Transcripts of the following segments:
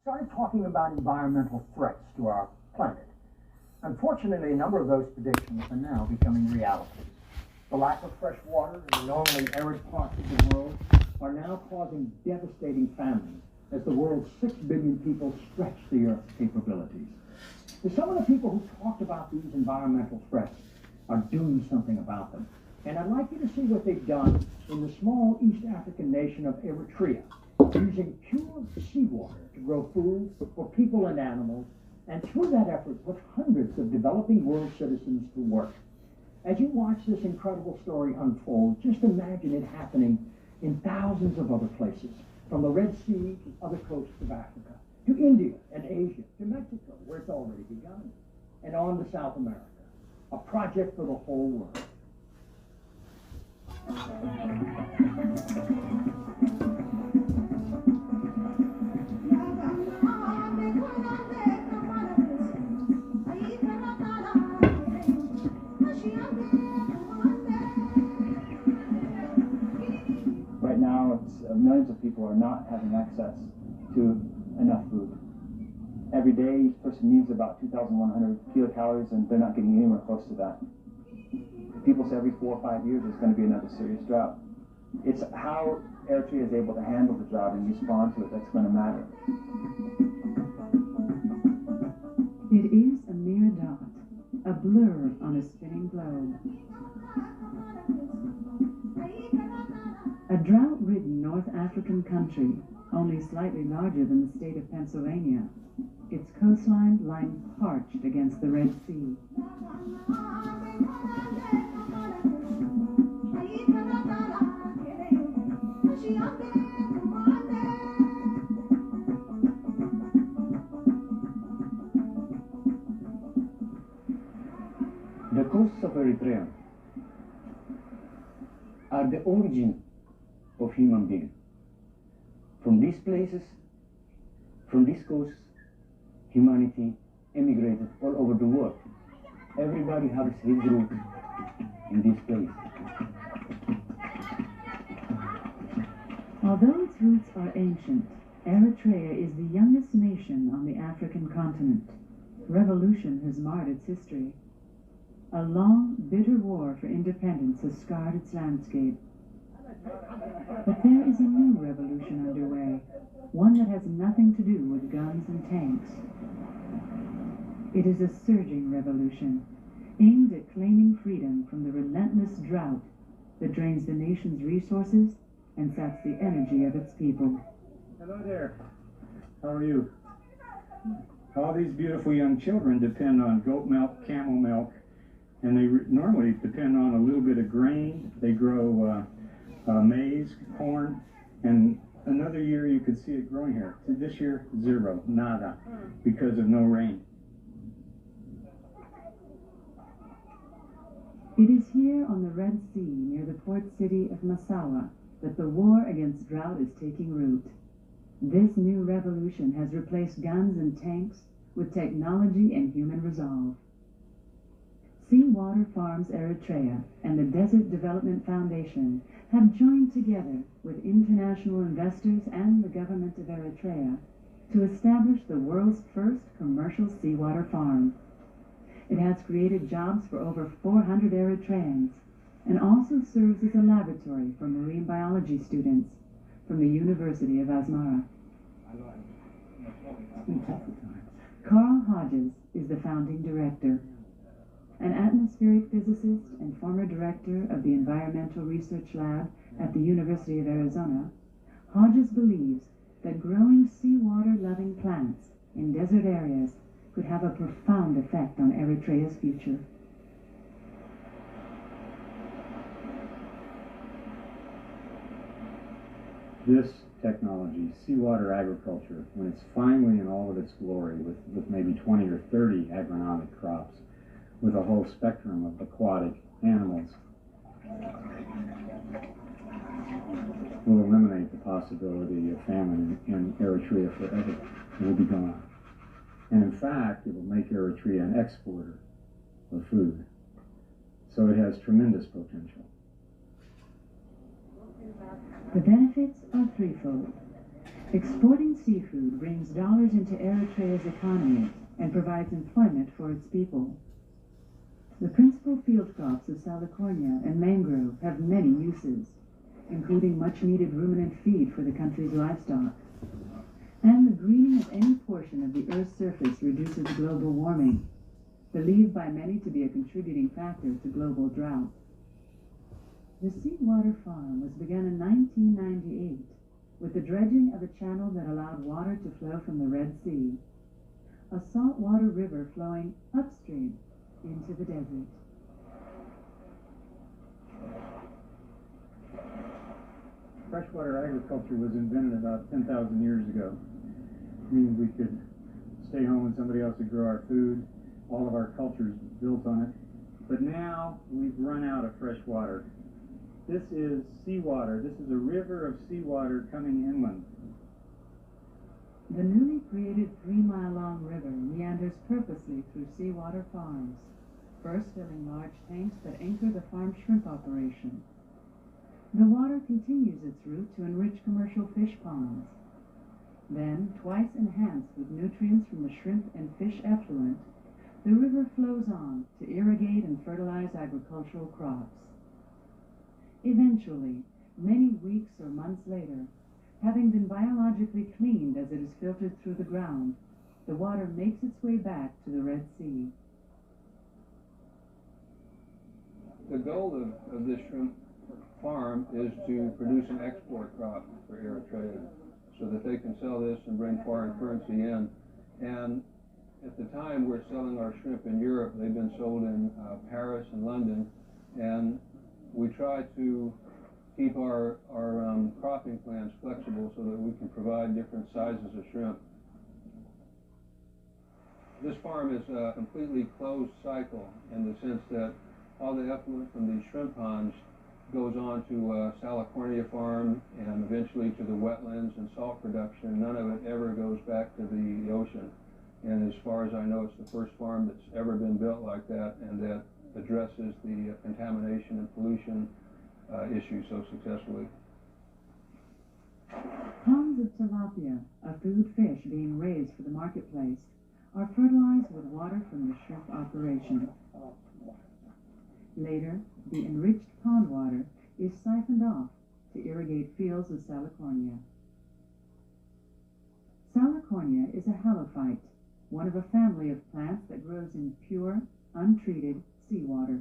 started talking about environmental threats to our planet. Unfortunately, a number of those predictions are now becoming realities. The lack of fresh water in the normally arid parts of the world are now causing devastating famine as the world's 6 billion people stretch the Earth's capabilities. Some of the people who talked about these environmental threats are doing something about them. And I'd like you to see what they've done in the small East African nation of Eritrea, using pure seawater to grow food for people and animals, and through that effort put hundreds of developing world citizens to work. As you watch this incredible story unfold, just imagine it happening in thousands of other places, from the Red Sea to other coasts of Africa, to India and Asia, to Mexico, where it's already begun, and on to South America, a project for the whole world. Right now, millions of people are not having access to enough food. Every day, each person needs about 2,100 kilocalories, and they're not getting anywhere close to that. People say every 4 or 5 years there's going to be another serious drought. It's how Eritrea is able to handle the drought and respond to it that's going to matter. It is a mere dot, a blur on a spinning globe. A drought-ridden North African country, only slightly larger than the state of Pennsylvania, its coastline lying parched against the Red Sea. The coasts of Eritrea are the origin of human beings. From these places, from these coasts, humanity emigrated all over the world. Everybody has his roots in this place. Although its roots are ancient, Eritrea is the youngest nation on the African continent. Revolution has marred its history. A long, bitter war for independence has scarred its landscape. But there is a new revolution underway, one that has nothing to do with guns and tanks. It is a surging revolution, aimed at claiming freedom from the relentless drought that drains the nation's resources and saps the energy of its people. Hello there. How are you? All these beautiful young children depend on goat milk, camel milk, and they normally depend on a little bit of grain. They grow maize, corn, and another year you could see it growing here. So this year, zero, nada, because of no rain. It is here on the Red Sea, near the port city of Massawa, that the war against drought is taking root. This new revolution has replaced guns and tanks with technology and human resolve. Seawater Farms Eritrea and the Desert Development Foundation have joined together with international investors and the government of Eritrea to establish the world's first commercial seawater farm. It has created jobs for over 400 Eritreans and also serves as a laboratory for marine biology students from the University of Asmara. Carl Hodges is the founding director. An atmospheric physicist and former director of the Environmental Research Lab at the University of Arizona, Hodges believes that growing seawater-loving plants in desert areas could have a profound effect on Eritrea's future. This technology, seawater agriculture, when it's finally in all of its glory, with maybe 20 or 30 agronomic crops, with a whole spectrum of aquatic animals, will eliminate the possibility of famine in Eritrea forever. It will be gone. And in fact, it will make Eritrea an exporter of food. So it has tremendous potential. The benefits are threefold. Exporting seafood brings dollars into Eritrea's economy and provides employment for its people. The principal field crops of salicornia and mangrove have many uses, including much-needed ruminant feed for the country's livestock. And the greening of any portion of the Earth's surface reduces global warming, believed by many to be a contributing factor to global drought. The seawater farm was begun in 1998 with the dredging of a channel that allowed water to flow from the Red Sea, a saltwater river flowing upstream into the desert. Freshwater agriculture was invented about 10,000 years ago. It means we could stay home and somebody else would grow our food. All of our culture is built on it. But now we've run out of fresh water. This is seawater. This is a river of seawater coming inland. The newly created 3-mile-long river meanders purposely through seawater farms, first filling large tanks that anchor the farm shrimp operation. The water continues its route to enrich commercial fish ponds. Then, twice enhanced with nutrients from the shrimp and fish effluent, the river flows on to irrigate and fertilize agricultural crops. Eventually, many weeks or months later, having been biologically cleaned as it is filtered through the ground, the water makes its way back to the Red Sea. The goal of this shrimp farm is to produce an export crop for Eritrea so that they can sell this and bring foreign currency in. And at the time we're selling our shrimp in Europe, they've been sold in Paris and London, and we try to keep our cropping plans flexible so that we can provide different sizes of shrimp. This farm is a completely closed cycle in the sense that all the effluent from these shrimp ponds goes on to Salicornia farm and eventually to the wetlands and salt production. None of it ever goes back to the ocean. And as far as I know, it's the first farm that's ever been built like that and that addresses the contamination and pollution issue so successfully. Ponds of tilapia, a food fish being raised for the marketplace, are fertilized with water from the shrimp operation. Later, the enriched pond water is siphoned off to irrigate fields of salicornia. Salicornia is a halophyte, one of a family of plants that grows in pure, untreated seawater.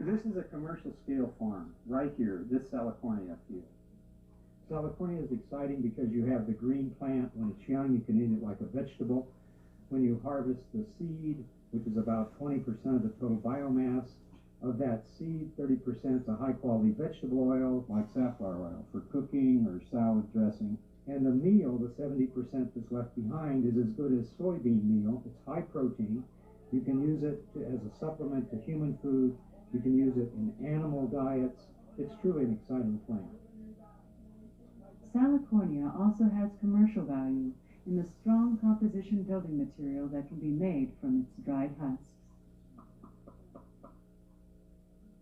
This is a commercial scale farm, right here, this Salicornia field. Salicornia is exciting because you have the green plant. When it's young, you can eat it like a vegetable. When you harvest the seed, which is about 20% of the total biomass, of that seed, 30% is a high-quality vegetable oil, like safflower oil, for cooking or salad dressing. And the meal, the 70% that's left behind, is as good as soybean meal. It's high protein. You can use it as a supplement to human food. You can use it in animal diets. It's truly an exciting plant. Salicornia also has commercial value in the strong composition building material that can be made from its dried husks.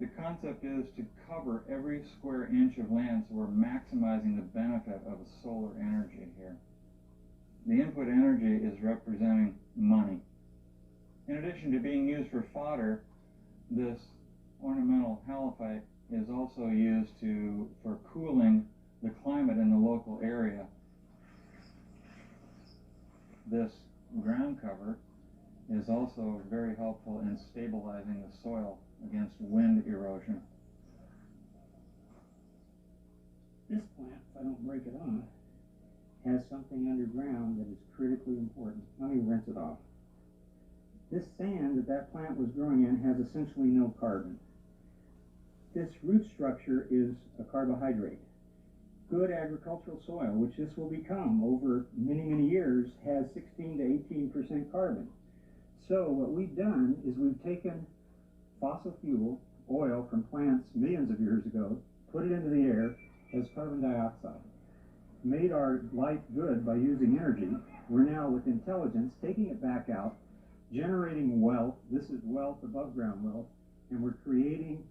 The concept is to cover every square inch of land, so we're maximizing the benefit of solar energy here. The input energy is representing money. In addition to being used for fodder, this ornamental halophyte is also used for cooling the climate in the local area. This ground cover is also very helpful in stabilizing the soil against wind erosion. This plant, if I don't break it off, has something underground that is critically important. Let me rinse it off. This sand that plant was growing in has essentially no carbon. This root structure is a carbohydrate. Good agricultural soil, which this will become over many, many years, has 16 to 18% carbon. So what we've done is we've taken fossil fuel, oil from plants millions of years ago, put it into the air as carbon dioxide. Made our life good by using energy. We're now, with intelligence, taking it back out, generating wealth. This is wealth, above ground wealth, and we're creating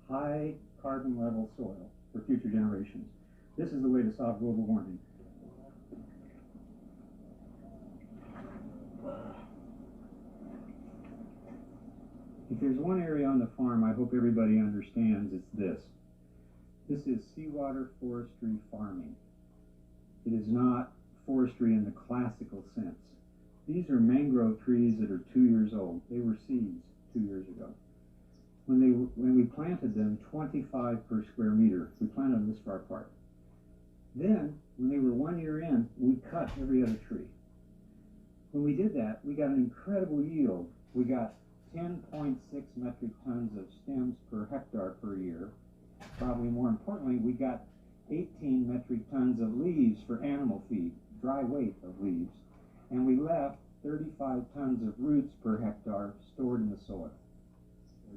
high carbon level soil for future generations. This is the way to solve global warming. If there's one area on the farm I hope everybody understands, it's this. This is seawater forestry farming. It is not forestry in the classical sense. These are mangrove trees that are 2 years old. They were seeds 2 years ago. When we planted them, 25 per square meter. We planted them this far apart. Then, when they were 1 year in, we cut every other tree. When we did that, we got an incredible yield. We got 10.6 metric tons of stems per hectare per year. Probably more importantly, we got 18 metric tons of leaves for animal feed, dry weight of leaves. And we left 35 tons of roots per hectare stored in the soil.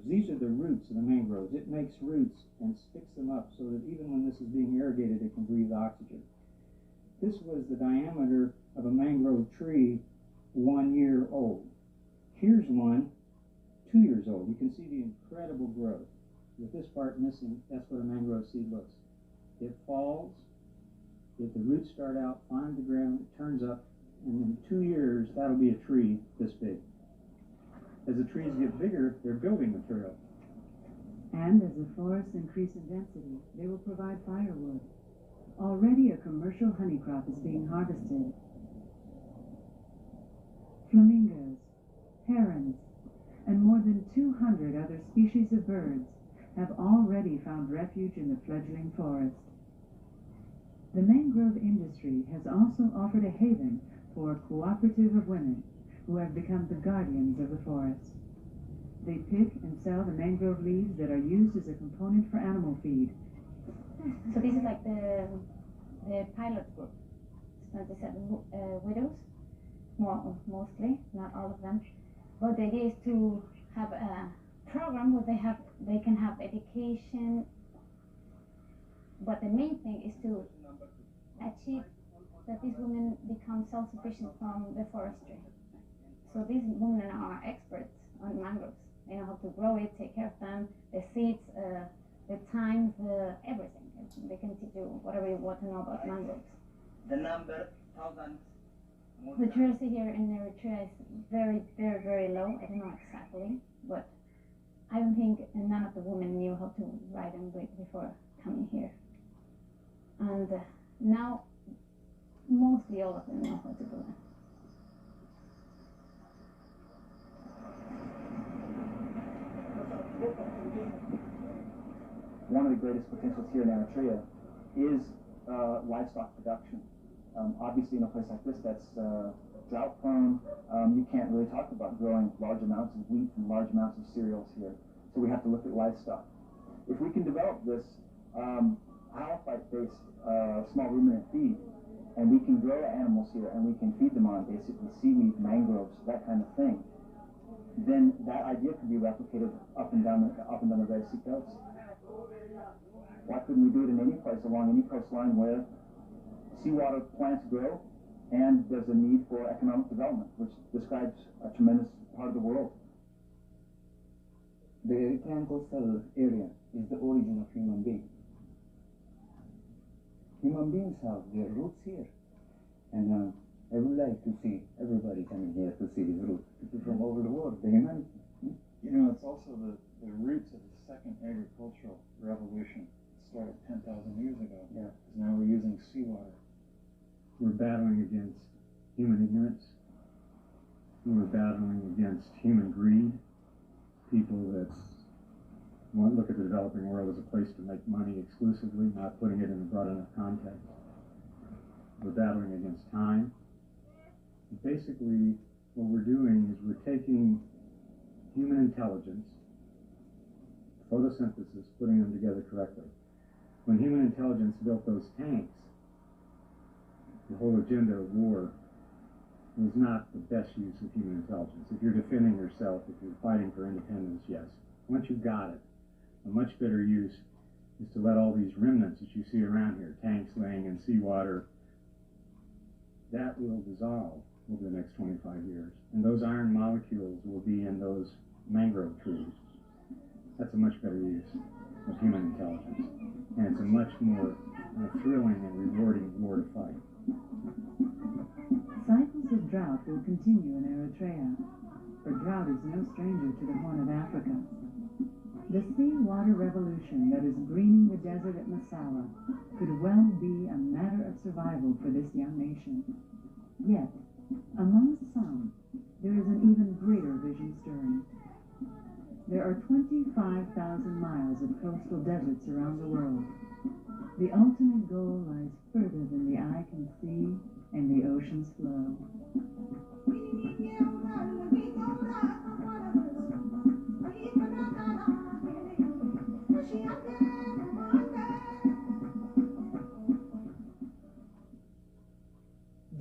These are the roots of the mangroves. It makes roots and sticks them up so that even when this is being irrigated, it can breathe oxygen. This was the diameter of a mangrove tree 1 year old. Here's one 2 years old. You can see the incredible growth. With this part missing, that's what a mangrove seed looks. It falls, the roots start out, find the ground, it turns up, and in 2 years, that'll be a tree this big. As the trees get bigger, they're building material. And as the forests increase in density, they will provide firewood. Already a commercial honey crop is being harvested. Flamingos, herons, and more than 200 other species of birds have already found refuge in the fledgling forest. The mangrove industry has also offered a haven for a cooperative of women who have become the guardians of the forest. They pick and sell the mangrove leaves that are used as a component for animal feed. So this is like the pilot group. It's 27 widows, mostly, not all of them. But the idea is to have a program where they can have education. But the main thing is to achieve that these women become self-sufficient from the forestry. So these women are experts on mangroves. They know how to grow it, take care of them, the seeds, the time, everything. They can teach you whatever you want to know about mangroves. The number, thousands. Literacy here in Eritrea is very, very, very low. I don't know exactly, but I don't think none of the women knew how to write and read before coming here. And now, mostly all of them know how to do it. One of the greatest potentials here in Eritrea is livestock production. Obviously, in a place like this that's drought prone, you can't really talk about growing large amounts of wheat and large amounts of cereals here. So we have to look at livestock. If we can develop this halophyte-based small ruminant feed, and we can grow animals here and we can feed them on basically seaweed, mangroves, that kind of thing, then that idea can be replicated up and down the Red Sea coast. Why couldn't we do it in any place along any coastline where seawater plants grow and there's a need for economic development, which describes a tremendous part of the world? The Eritrean coastal area is the origin of human beings. Human beings have their roots here. And I would like to see everybody coming here to see his roots. People from all over the world, the humanity. You know, it's also the roots of the second agricultural revolution. It started 10,000 years ago. Yeah. Because now we're using seawater. We're battling against human ignorance. We're battling against human greed. People that want to look at the developing world as a place to make money exclusively, not putting it in a broad enough context. We're battling against time. Basically, what we're doing is we're taking human intelligence, photosynthesis, putting them together correctly. When human intelligence built those tanks, the whole agenda of war was not the best use of human intelligence. If you're defending yourself, if you're fighting for independence, yes. Once you've got it, a much better use is to let all these remnants that you see around here, tanks laying in seawater, that will dissolve over the next 25 years. And those iron molecules will be in those mangrove trees. That's a much better use of human intelligence. and it's a much more thrilling and rewarding war to fight. Cycles of drought will continue in Eritrea, for drought is no stranger to the Horn of Africa. The seawater revolution that is greening the desert at Massawa could well be a matter of survival for this young nation. Yet, among some, there is an even greater vision stirring. There are 25,000 miles of coastal deserts around the world. The ultimate goal lies further than the eye can see and the oceans flow.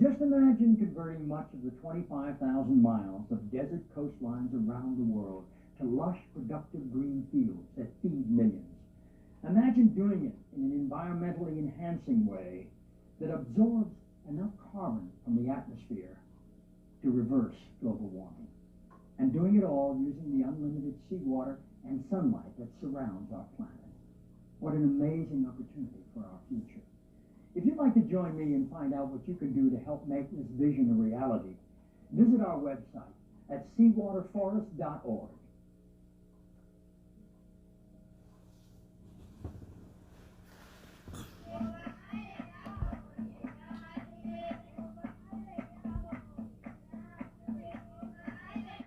Just imagine converting much of the 25,000 miles of desert coastlines around the world to lush, productive green fields that feed millions. Imagine doing it in an environmentally enhancing way that absorbs enough carbon from the atmosphere to reverse global warming. And doing it all using the unlimited seawater and sunlight that surrounds our planet. What an amazing opportunity for our future. If you'd like to join me and find out what you can do to help make this vision a reality, visit our website at seawaterforest.org.